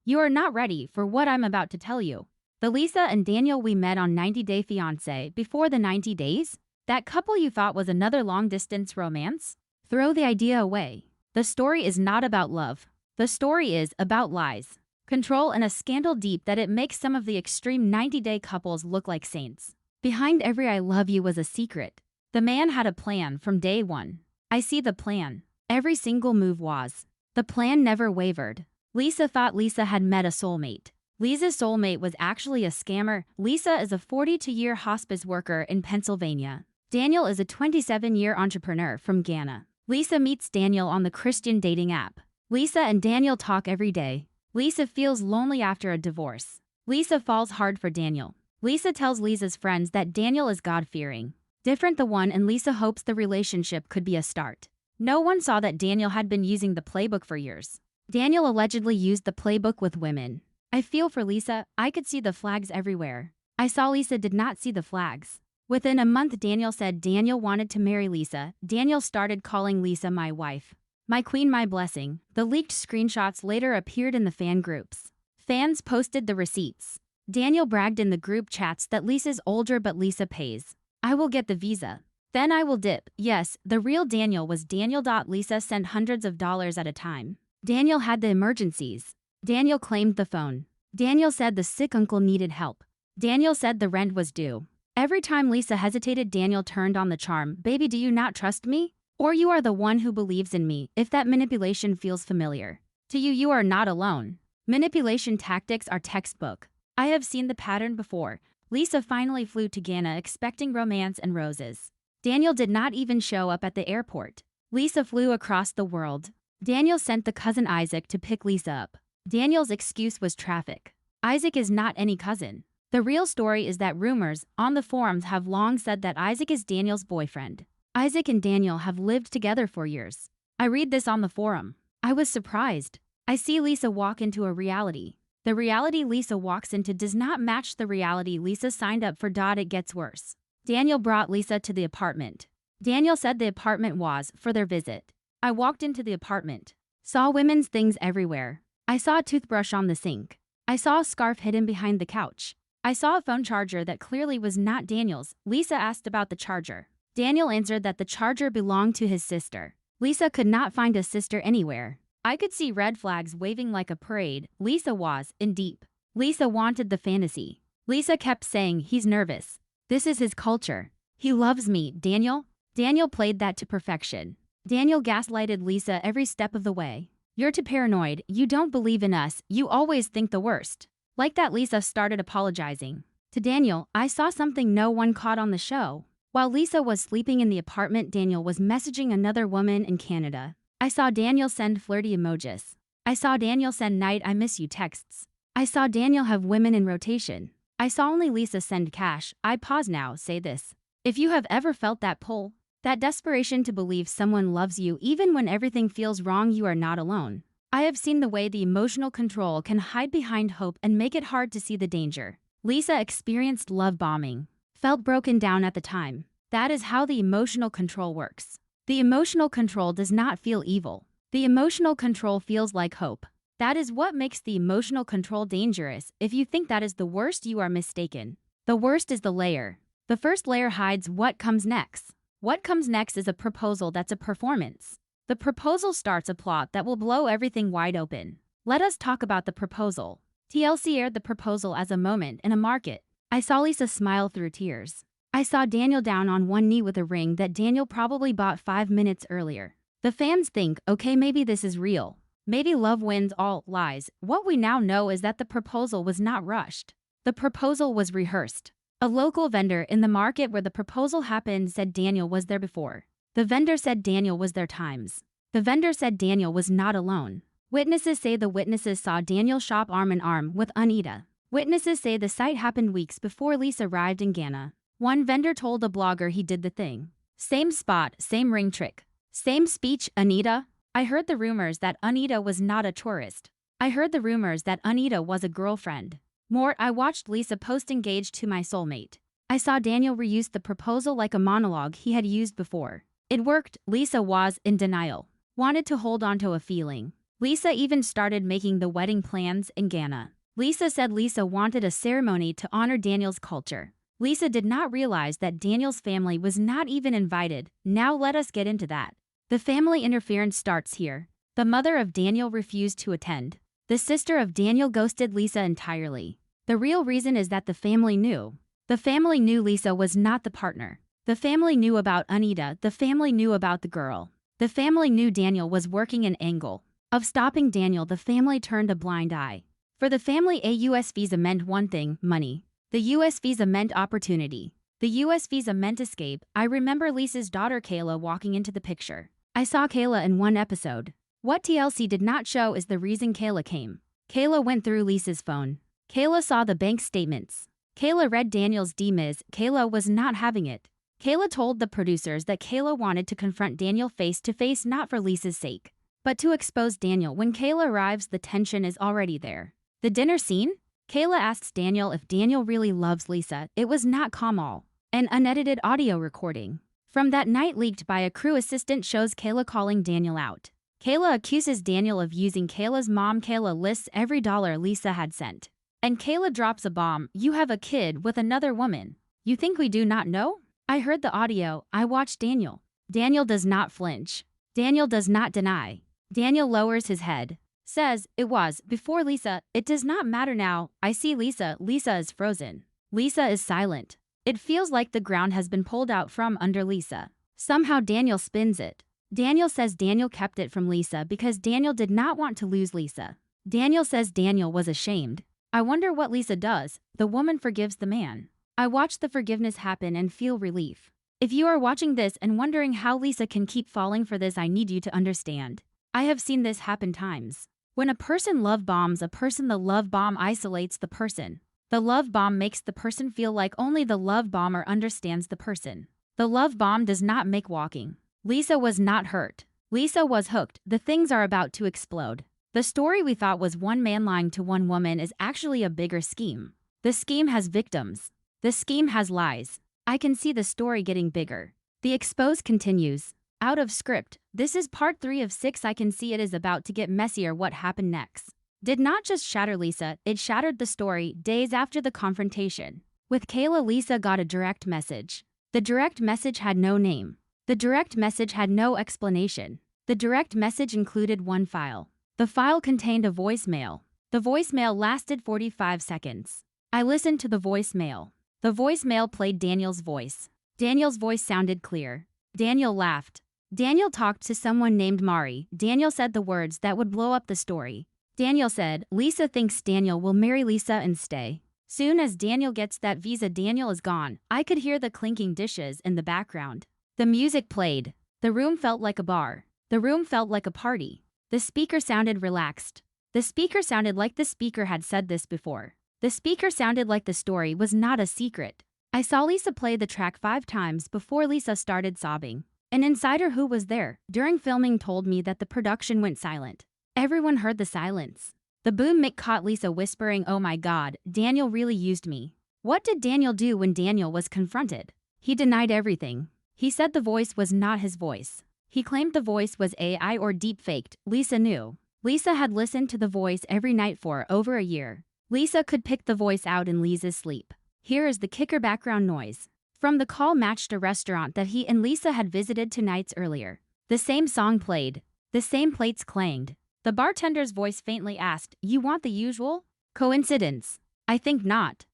You are not ready for what I'm about to tell you. The Lisa and Daniel we met on 90 Day Fiancé before the 90 days? That couple you thought was another long-distance romance? Throw the idea away. The story is not about love. The story is about lies, control, and a scandal deep that it makes some of the extreme 90-day couples look like saints. Behind every I love you was a secret. The man had a plan from day one. I see the plan. Every single move was. The plan never wavered. Lisa thought Lisa had met a soulmate. Lisa's soulmate was actually a scammer. Lisa is a 42-year hospice worker in Pennsylvania. Daniel is a 27-year entrepreneur from Ghana. Lisa meets Daniel on the Christian dating app. Lisa and Daniel talk every day. Lisa feels lonely after a divorce. Lisa falls hard for Daniel. Lisa tells Lisa's friends that Daniel is God-fearing. Different the one, and Lisa hopes the relationship could be a start. No one saw that Daniel had been using the playbook for years. Daniel allegedly used the playbook with women. I feel for Lisa. I could see the flags everywhere. I saw Lisa did not see the flags. Within a month, Daniel said Daniel wanted to marry Lisa. Daniel started calling Lisa my wife. My queen, my blessing. The leaked screenshots later appeared in the fan groups. Fans posted the receipts. Daniel bragged in the group chats that Lisa's older but Lisa pays. I will get the visa. Then I will dip. Yes, the real Daniel was Daniel. Lisa sent hundreds of dollars at a time. Daniel had the emergencies. Daniel claimed the phone. Daniel said the sick uncle needed help. Daniel said the rent was due. Every time Lisa hesitated, Daniel turned on the charm. Baby, do you not trust me? Or you are the one who believes in me? If that manipulation feels familiar to you, you are not alone. Manipulation tactics are textbook. I have seen the pattern before. Lisa finally flew to Ghana expecting romance and roses. Daniel did not even show up at the airport. Lisa flew across the world. Daniel sent the cousin Isaac to pick Lisa up. Daniel's excuse was traffic. Isaac is not any cousin. The real story is that rumors on the forums have long said that Isaac is Daniel's boyfriend. Isaac and Daniel have lived together for years. I read this on the forum. I was surprised. I see Lisa walk into a reality. The reality Lisa walks into does not match the reality Lisa signed up for. It gets worse. Daniel brought Lisa to the apartment. Daniel said the apartment was for their visit. I walked into the apartment. Saw women's things everywhere. I saw a toothbrush on the sink. I saw a scarf hidden behind the couch. I saw a phone charger that clearly was not Daniel's. Lisa asked about the charger. Daniel answered that the charger belonged to his sister. Lisa could not find a sister anywhere. I could see red flags waving like a parade. Lisa was in deep. Lisa wanted the fantasy. Lisa kept saying he's nervous. This is his culture. He loves me, Daniel. Daniel played that to perfection. Daniel gaslighted Lisa every step of the way. You're too paranoid. You don't believe in us. You always think the worst. Like that, Lisa started apologizing. To Daniel, I saw something no one caught on the show. While Lisa was sleeping in the apartment, Daniel was messaging another woman in Canada. I saw Daniel send flirty emojis. I saw Daniel send night I miss you texts. I saw Daniel have women in rotation. I saw only Lisa send cash. I pause now, say this. If you have ever felt that pull, that desperation to believe someone loves you even when everything feels wrong, you are not alone. I have seen the way the emotional control can hide behind hope and make it hard to see the danger. Lisa experienced love bombing. Felt broken down at the time. That is how the emotional control works. The emotional control does not feel evil. The emotional control feels like hope. That is what makes the emotional control dangerous. If you think that is the worst, you are mistaken. The worst is the layer. The first layer hides what comes next. What comes next is a proposal that's a performance. The proposal starts a plot that will blow everything wide open. Let us talk about the proposal. TLC aired the proposal as a moment in a market. I saw Lisa smile through tears. I saw Daniel down on one knee with a ring that Daniel probably bought 5 minutes earlier. The fans think, okay, maybe this is real. Maybe love wins all. Lies. What we now know is that the proposal was not rushed. The proposal was rehearsed. A local vendor in the market where the proposal happened said Daniel was there before. The vendor said Daniel was there times. The vendor said Daniel was not alone. Witnesses say the witnesses saw Daniel shop arm in arm with Anita. Witnesses say the sight happened weeks before Lisa arrived in Ghana. One vendor told a blogger he did the thing. Same spot, same ring trick. Same speech, Anita. I heard the rumors that Anita was not a tourist. I heard the rumors that Anita was a girlfriend. More, I watched Lisa post engaged to my soulmate. I saw Daniel reuse the proposal like a monologue he had used before. It worked. Lisa was in denial. Wanted to hold on to a feeling. Lisa even started making the wedding plans in Ghana. Lisa said Lisa wanted a ceremony to honor Daniel's culture. Lisa did not realize that Daniel's family was not even invited. Now let us get into that. The family interference starts here. The mother of Daniel refused to attend. The sister of Daniel ghosted Lisa entirely. The real reason is that the family knew. The family knew Lisa was not the partner. The family knew about Anita. The family knew about the girl. The family knew Daniel was working an angle of stopping Daniel. The family turned a blind eye. For the family, a U.S. visa meant one thing: money. The U.S. visa meant opportunity. The U.S. visa meant escape. I remember Lisa's daughter Kayla walking into the picture. I saw Kayla in one episode. What TLC did not show is the reason Kayla came. Kayla went through Lisa's phone. Kayla saw the bank statements. Kayla read Daniel's DMs. Kayla was not having it. Kayla told the producers that Kayla wanted to confront Daniel face to face, not for Lisa's sake, but to expose Daniel. When Kayla arrives, the tension is already there. The dinner scene? Kayla asks Daniel if Daniel really loves Lisa. It was not Kamal. An unedited audio recording from that night leaked by a crew assistant shows Kayla calling Daniel out. Kayla accuses Daniel of using Kayla's mom. Kayla lists every dollar Lisa had sent. And Kayla drops a bomb: "You have a kid with another woman. You think we do not know?" I heard the audio. I watched Daniel. Daniel does not flinch. Daniel does not deny. Daniel lowers his head. Says, "It was before Lisa. It does not matter now. I see Lisa. Lisa is frozen." Lisa is silent. It feels like the ground has been pulled out from under Lisa. Somehow Daniel spins it. Daniel says Daniel kept it from Lisa because Daniel did not want to lose Lisa. Daniel says Daniel was ashamed. I wonder what Lisa does. The woman forgives the man. I watch the forgiveness happen and feel relief. If you are watching this and wondering how Lisa can keep falling for this, I need you to understand. I have seen this happen times. When a person love bombs a person, the love bomb isolates the person. The love bomb makes the person feel like only the love bomber understands the person. The love bomb does not make walking. Lisa was not hurt. Lisa was hooked. The things are about to explode. The story we thought was one man lying to one woman is actually a bigger scheme. The scheme has victims. The scheme has lies. I can see the story getting bigger. The expose continues. Out of script, this is part 3 of 6. I can see it is about to get messier. What happened next did not just shatter Lisa, it shattered the story. Days after the confrontation with Kayla, Lisa got a direct message. The direct message had no name. The direct message had no explanation. The direct message included one file. The file contained a voicemail. The voicemail lasted 45 seconds. I listened to the voicemail. The voicemail played Daniel's voice. Daniel's voice sounded clear. Daniel laughed. Daniel talked to someone named Mari. Daniel said the words that would blow up the story. Daniel said, "Lisa thinks Daniel will marry Lisa and stay." Soon as Daniel gets that visa, Daniel is gone. I could hear the clinking dishes in the background. The music played. The room felt like a bar. The room felt like a party. The speaker sounded relaxed. The speaker sounded like the speaker had said this before. The speaker sounded like the story was not a secret. I saw Lisa play the track 5 times before Lisa started sobbing. An insider who was there during filming told me that the production went silent. Everyone heard the silence. The boom mic caught Lisa whispering, "Oh my God, Daniel really used me." What did Daniel do when Daniel was confronted? He denied everything. He said the voice was not his voice. He claimed the voice was AI or deep-faked. Lisa knew. Lisa had listened to the voice every night for over a year. Lisa could pick the voice out in Lisa's sleep. Here is the kicker background noise. From the call matched a restaurant that he and Lisa had visited 2 nights earlier. The same song played. The same plates clanged. The bartender's voice faintly asked, "You want the usual?" Coincidence? I think not.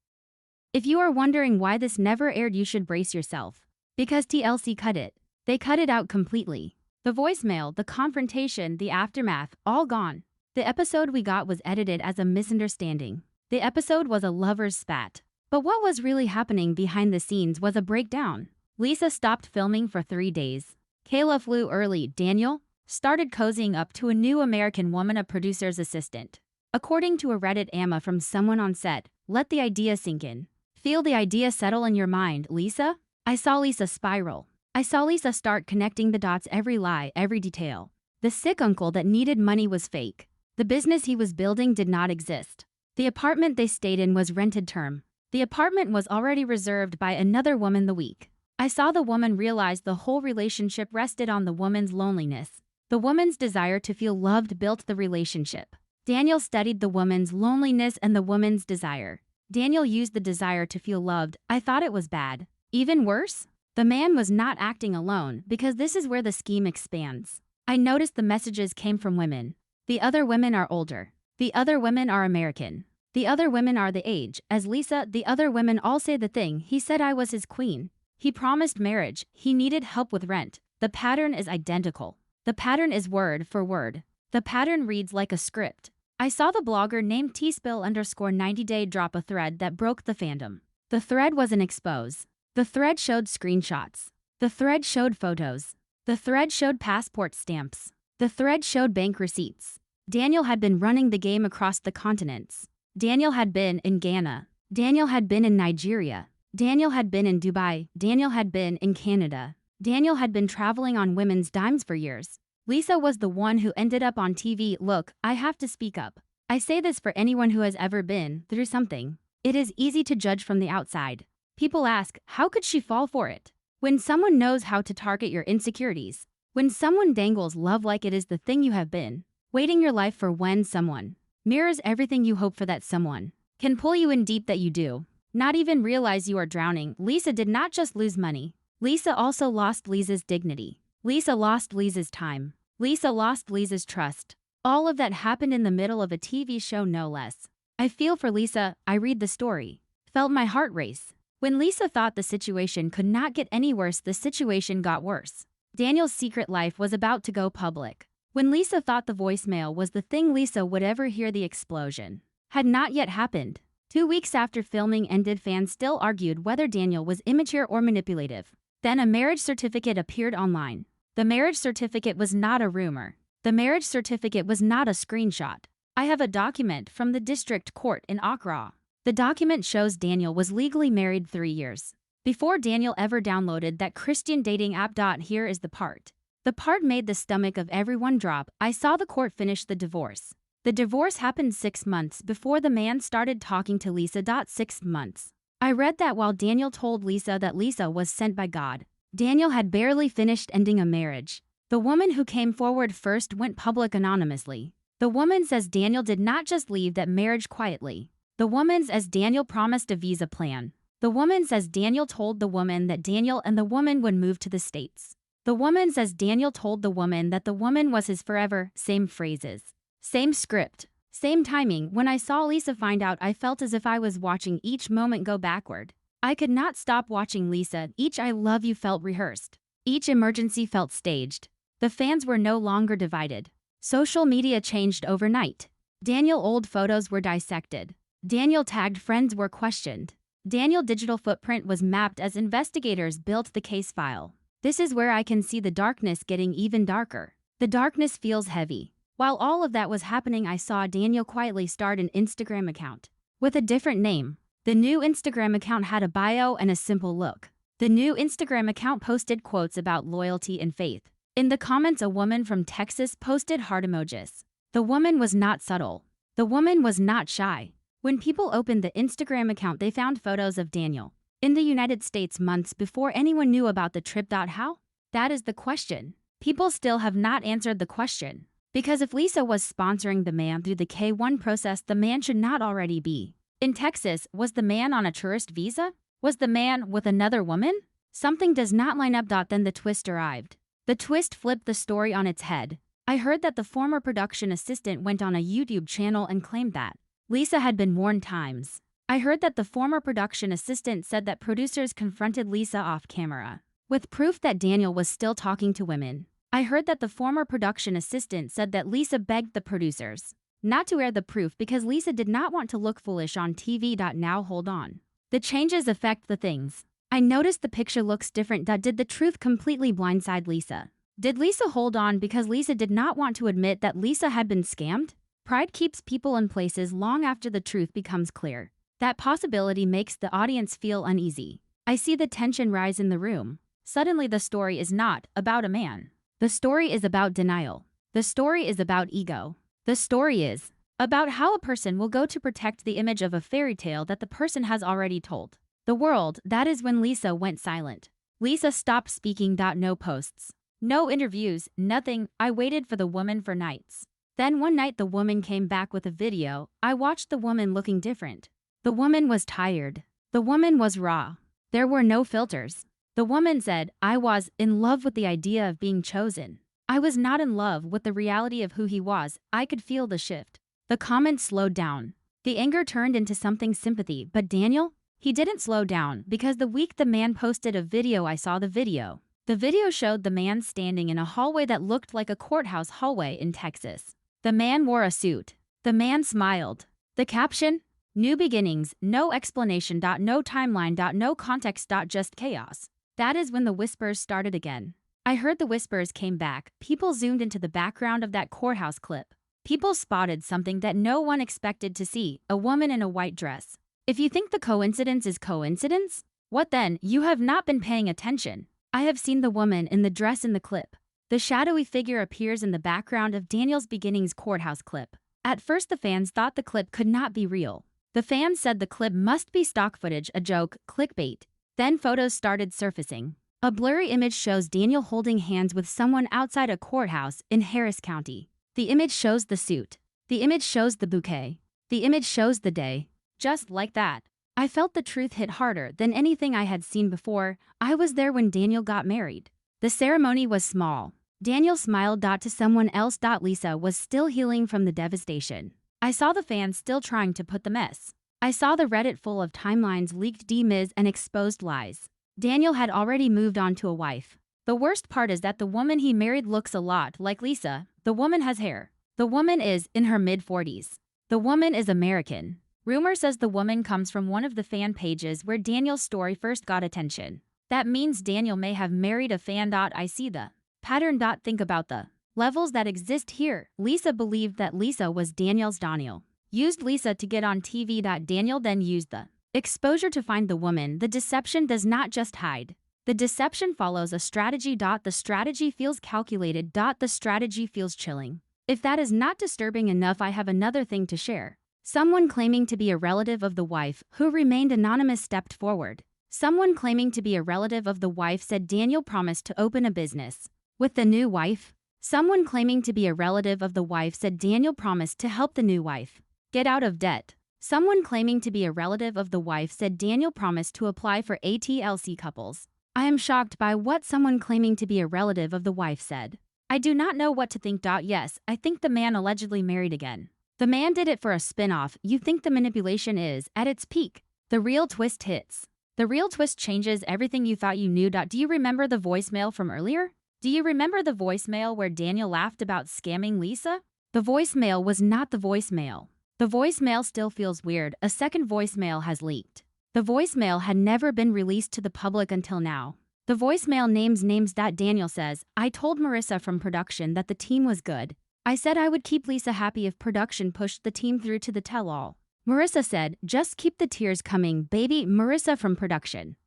If you are wondering why this never aired, you should brace yourself. Because TLC cut it. They cut it out completely. The voicemail, the confrontation, the aftermath, all gone. The episode we got was edited as a misunderstanding. The episode was a lover's spat. But what was really happening behind the scenes was a breakdown. Lisa stopped filming for 3 days. Kayla flew early. Daniel started cozying up to a new American woman, a producer's assistant. According to a Reddit AMA from someone on set, let the idea sink in. Feel the idea settle in your mind. Lisa? I saw Lisa spiral. I saw Lisa start connecting the dots. Every lie, every detail. The sick uncle that needed money was fake. The business he was building did not exist. The apartment they stayed in was rented term. The apartment was already reserved by another woman the week. I saw the woman realize the whole relationship rested on the woman's loneliness. The woman's desire to feel loved built the relationship. Daniel studied the woman's loneliness and the woman's desire. Daniel used the desire to feel loved. I thought it was bad. Even worse? The man was not acting alone, because this is where the scheme expands. I noticed the messages came from women. The other women are older. The other women are American. The other women are the age. As Lisa, the other women all say the thing. He said I was his queen. He promised marriage. He needed help with rent. The pattern is identical. The pattern is word for word. The pattern reads like a script. I saw the blogger named tspill_90day drop a thread that broke the fandom. The thread was an expose. The thread showed screenshots. The thread showed photos. The thread showed passport stamps. The thread showed bank receipts. Daniel had been running the game across the continents. Daniel had been in Ghana. Daniel had been in Nigeria. Daniel had been in Dubai. Daniel had been in Canada. Daniel had been traveling on women's dimes for years. Lisa was the one who ended up on TV. Look, I have to speak up. I say this for anyone who has ever been through something. It is easy to judge from the outside. People ask, how could she fall for it? When someone knows how to target your insecurities. When someone dangles love like it is the thing you have been waiting your life for, when someone mirrors everything you hope for, that someone can pull you in deep that you do not even realize you are drowning. Lisa did not just lose money. Lisa also lost Lisa's dignity. Lisa lost Lisa's time. Lisa lost Lisa's trust. All of that happened in the middle of a TV show, no less. I feel for Lisa. I read the story. Felt my heart race. When Lisa thought the situation could not get any worse, the situation got worse. Daniel's secret life was about to go public. When Lisa thought the voicemail was the thing Lisa would ever hear, the explosion had not yet happened. 2 weeks after filming ended, fans still argued whether Daniel was immature or manipulative. Then a marriage certificate appeared online. The marriage certificate was not a rumor. The marriage certificate was not a screenshot. I have a document from the district court in Accra. The document shows Daniel was legally married 3 years before Daniel ever downloaded that Christian dating app. Here is the part. The part made the stomach of everyone drop. I saw the court finish the divorce. The divorce happened 6 months before the man started talking to Lisa. 6 months. I read that while Daniel told Lisa that Lisa was sent by God, Daniel had barely finished ending a marriage. The woman who came forward first went public anonymously. The woman says Daniel did not just leave that marriage quietly. The woman says Daniel promised a visa plan. The woman says Daniel told the woman that Daniel and the woman would move to the States. The woman says Daniel told the woman that the woman was his forever. Same phrases. Same script. Same timing. When I saw Lisa find out, I felt as if I was watching each moment go backward. I could not stop watching Lisa. Each I love you felt rehearsed. Each emergency felt staged. The fans were no longer divided. Social media changed overnight. Daniel old photos were dissected. Daniel tagged friends were questioned. Daniel digital footprint was mapped as investigators built the case file. This is where I can see the darkness getting even darker. The darkness feels heavy. While all of that was happening, I saw Daniel quietly start an Instagram account with a different name. The new Instagram account had a bio and a simple look. The new Instagram account posted quotes about loyalty and faith. In the comments, a woman from Texas posted heart emojis. The woman was not subtle. The woman was not shy. When people opened the Instagram account, they found photos of Daniel in the United States months before anyone knew about the trip. How? That is the question. People still have not answered the question. Because if Lisa was sponsoring the man through the K1 process, the man should not already be in Texas. Was the man on a tourist visa? Was the man with another woman? Something does not line up. Then the twist arrived. The twist flipped the story on its head. I heard that the former production assistant went on a YouTube channel and claimed that Lisa had been warned times. I heard that the former production assistant said that producers confronted Lisa off camera with proof that Daniel was still talking to women. I heard that the former production assistant said that Lisa begged the producers not to air the proof because Lisa did not want to look foolish on TV. Now hold on. The changes affect the things. I noticed the picture looks different. Did the truth completely blindside Lisa? Did Lisa hold on because Lisa did not want to admit that Lisa had been scammed? Pride keeps people in places long after the truth becomes clear. That possibility makes the audience feel uneasy. I see the tension rise in the room. Suddenly the story is not about a man. The story is about denial. The story is about ego. The story is about how a person will go to protect the image of a fairy tale that the person has already told the world. That is when Lisa went silent. Lisa stopped speaking. No posts. No interviews, nothing. I waited for the woman for nights. Then one night the woman came back with a video. I watched the woman looking different. The woman was tired. The woman was raw. There were no filters. The woman said, I was in love with the idea of being chosen. I was not in love with the reality of who he was. I could feel the shift. The comments slowed down. The anger turned into something sympathy, but Daniel? He didn't slow down because the week the man posted a video I saw the video. The video showed the man standing in a hallway that looked like a courthouse hallway in Texas. The man wore a suit. The man smiled. The caption? New beginnings, no explanation. No timeline. No context. Just chaos. That is when the whispers started again. I heard the whispers came back. People zoomed into the background of that courthouse clip. People spotted something that no one expected to see, a woman in a white dress. If you think the coincidence is coincidence, what then? You have not been paying attention. I have seen the woman in the dress in the clip. The shadowy figure appears in the background of Daniel's beginnings courthouse clip. At first the fans thought the clip could not be real. The fans said the clip must be stock footage, a joke, clickbait. Then photos started surfacing. A blurry image shows Daniel holding hands with someone outside a courthouse in Harris County. The image shows the suit. The image shows the bouquet. The image shows the day. Just like that. I felt the truth hit harder than anything I had seen before. I was there when Daniel got married. The ceremony was small. Daniel smiled. To someone else. Lisa was still healing from the devastation. I saw the fans still trying to put the mess. I saw the Reddit full of timelines leaked DMs and exposed lies. Daniel had already moved on to a wife. The worst part is that the woman he married looks a lot like Lisa. The woman has hair. The woman is in her mid-40s. The woman is American. Rumor says the woman comes from one of the fan pages where Daniel's story first got attention. That means Daniel may have married a fan. I see the pattern. Think about the levels that exist here. Lisa believed that Lisa was Daniel. Used Lisa to get on TV. Daniel then used the exposure to find the woman. The deception does not just hide. The deception follows a strategy. The strategy feels calculated. The strategy feels chilling. If that is not disturbing enough, I have another thing to share. Someone claiming to be a relative of the wife, who remained anonymous, stepped forward. Someone claiming to be a relative of the wife said Daniel promised to open a business with the new wife. Someone claiming to be a relative of the wife said Daniel promised to help the new wife get out of debt. Someone claiming to be a relative of the wife said Daniel promised to apply for ATLC couples. I am shocked by what someone claiming to be a relative of the wife said. I do not know what to think. Yes, I think the man allegedly married again. The man did it for a spin-off. You think the manipulation is at its peak. The real twist hits. The real twist changes everything you thought you knew. Do you remember the voicemail from earlier? Do you remember the voicemail where Daniel laughed about scamming Lisa? The voicemail was not the voicemail. The voicemail still feels weird. A second voicemail has leaked. The voicemail had never been released to the public until now. The voicemail names. Daniel says, I told Marissa from production that the team was good. I said I would keep Lisa happy if production pushed the team through to the tell-all. Marissa said, just keep the tears coming, baby. Marissa from production.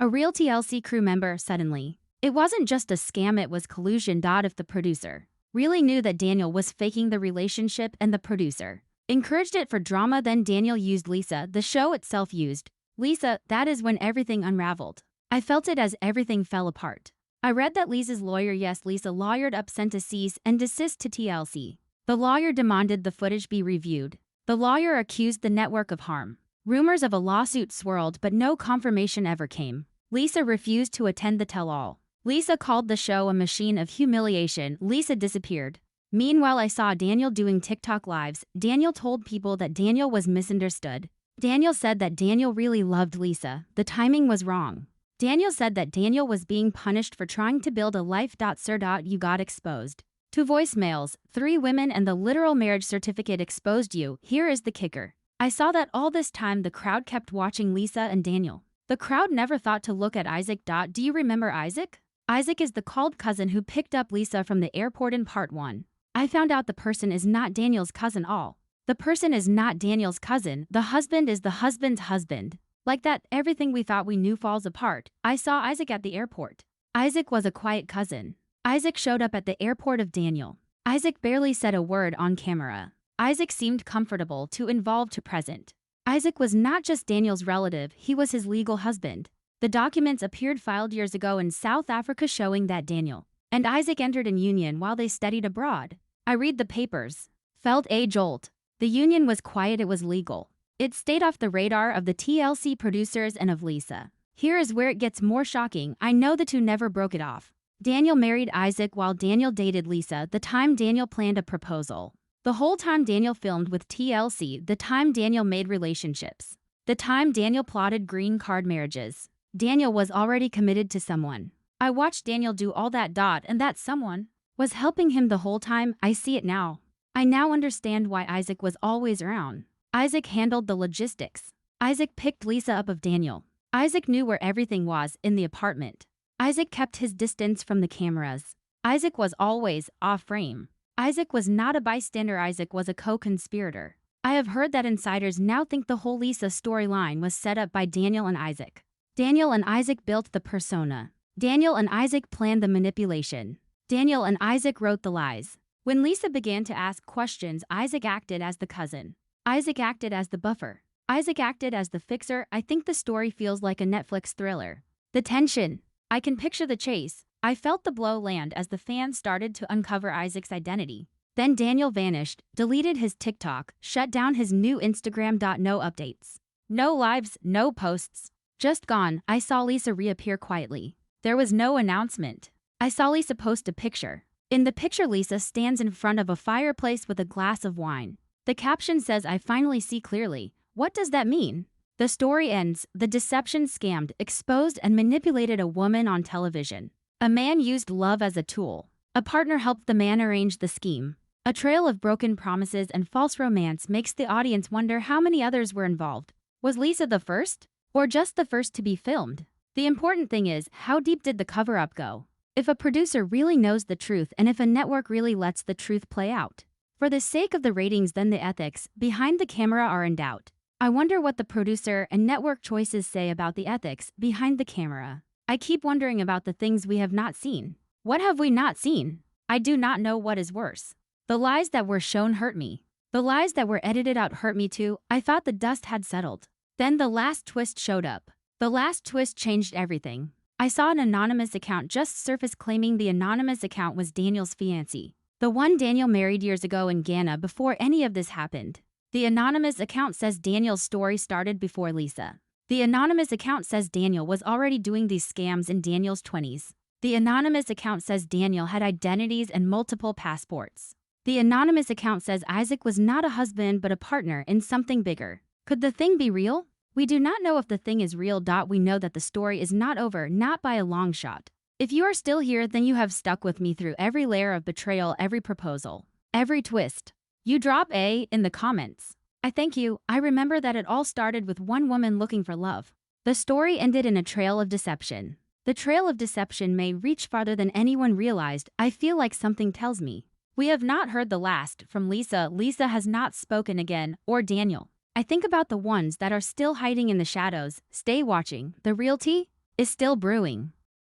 A real TLC crew member suddenly. It wasn't just a scam, it was collusion. If the producer really knew that Daniel was faking the relationship and the producer encouraged it for drama, then Daniel used Lisa, the show itself used Lisa, that is when everything unraveled. I felt it as everything fell apart. I read that Lisa's lawyer, Lisa lawyered up, sent a cease and desist to TLC. The lawyer demanded the footage be reviewed. The lawyer accused the network of harm. Rumors of a lawsuit swirled, but no confirmation ever came. Lisa refused to attend the tell-all. Lisa called the show a machine of humiliation. Lisa disappeared. Meanwhile, I saw Daniel doing TikTok lives. Daniel told people that Daniel was misunderstood. Daniel said that Daniel really loved Lisa. The timing was wrong. Daniel said that Daniel was being punished for trying to build a life. Sir, you got exposed. 2 voicemails, 3 women, and the literal marriage certificate exposed you. Here is the kicker. I saw that all this time the crowd kept watching Lisa and Daniel. The crowd never thought to look at Isaac. Do you remember Isaac? Isaac is the called cousin who picked up Lisa from the airport in part 1. I found out the person is not Daniel's cousin all. The person is not Daniel's cousin. The husband is the husband's husband. Like that, everything we thought we knew falls apart. I saw Isaac at the airport. Isaac was a quiet cousin. Isaac showed up at the airport of Daniel. Isaac barely said a word on camera. Isaac seemed comfortable, too involved, to present. Isaac was not just Daniel's relative, he was his legal husband. The documents appeared filed years ago in South Africa showing that Daniel and Isaac entered in union while they studied abroad. I read the papers. Felt a jolt. The union was quiet, it was legal. It stayed off the radar of the TLC producers and of Lisa. Here is where it gets more shocking. I know the two never broke it off. Daniel married Isaac while Daniel dated Lisa, the time Daniel planned a proposal. The whole time Daniel filmed with TLC, the time Daniel made relationships. The time Daniel plotted green card marriages. Daniel was already committed to someone. I watched Daniel do all that, and that someone was helping him the whole time. I see it now. I now understand why Isaac was always around. Isaac handled the logistics. Isaac picked Lisa up of Daniel. Isaac knew where everything was in the apartment. Isaac kept his distance from the cameras. Isaac was always off frame. Isaac was not a bystander, Isaac was a co-conspirator. I have heard that insiders now think the whole Lisa storyline was set up by Daniel and Isaac. Daniel and Isaac built the persona. Daniel and Isaac planned the manipulation. Daniel and Isaac wrote the lies. When Lisa began to ask questions, Isaac acted as the cousin. Isaac acted as the buffer. Isaac acted as the fixer. I think the story feels like a Netflix thriller. The tension. I can picture the chase. I felt the blow land as the fans started to uncover Isaac's identity. Then Daniel vanished, deleted his TikTok, shut down his new Instagram. No updates. No lives, no posts. Just gone. I saw Lisa reappear quietly. There was no announcement. I saw Lisa post a picture. In the picture, Lisa stands in front of a fireplace with a glass of wine. The caption says, "I finally see clearly." What does that mean? The story ends. The deception scammed, exposed, and manipulated a woman on television. A man used love as a tool. A partner helped the man arrange the scheme. A trail of broken promises and false romance makes the audience wonder how many others were involved. Was Lisa the first? Or just the first to be filmed? The important thing is, how deep did the cover-up go? If a producer really knows the truth and if a network really lets the truth play out. For the sake of the ratings, then the ethics behind the camera are in doubt. I wonder what the producer and network choices say about the ethics behind the camera. I keep wondering about the things we have not seen. What have we not seen? I do not know what is worse. The lies that were shown hurt me. The lies that were edited out hurt me too. I thought the dust had settled. Then the last twist showed up. The last twist changed everything. I saw an anonymous account just surface claiming the anonymous account was Daniel's fiancé. The one Daniel married years ago in Ghana before any of this happened. The anonymous account says Daniel's story started before Lisa. The anonymous account says Daniel was already doing these scams in Daniel's 20s. The anonymous account says Daniel had identities and multiple passports. The anonymous account says Isaac was not a husband but a partner in something bigger. Could the thing be real? We do not know if the thing is real. We know that the story is not over, not by a long shot. If you are still here, then you have stuck with me through every layer of betrayal, every proposal, every twist. You drop A in the comments. I thank you. I remember that it all started with one woman looking for love. The story ended in a trail of deception. The trail of deception may reach farther than anyone realized. I feel like something tells me. We have not heard the last from Lisa. Lisa has not spoken again, or Daniel. I think about the ones that are still hiding in the shadows. Stay watching. The real tea is still brewing.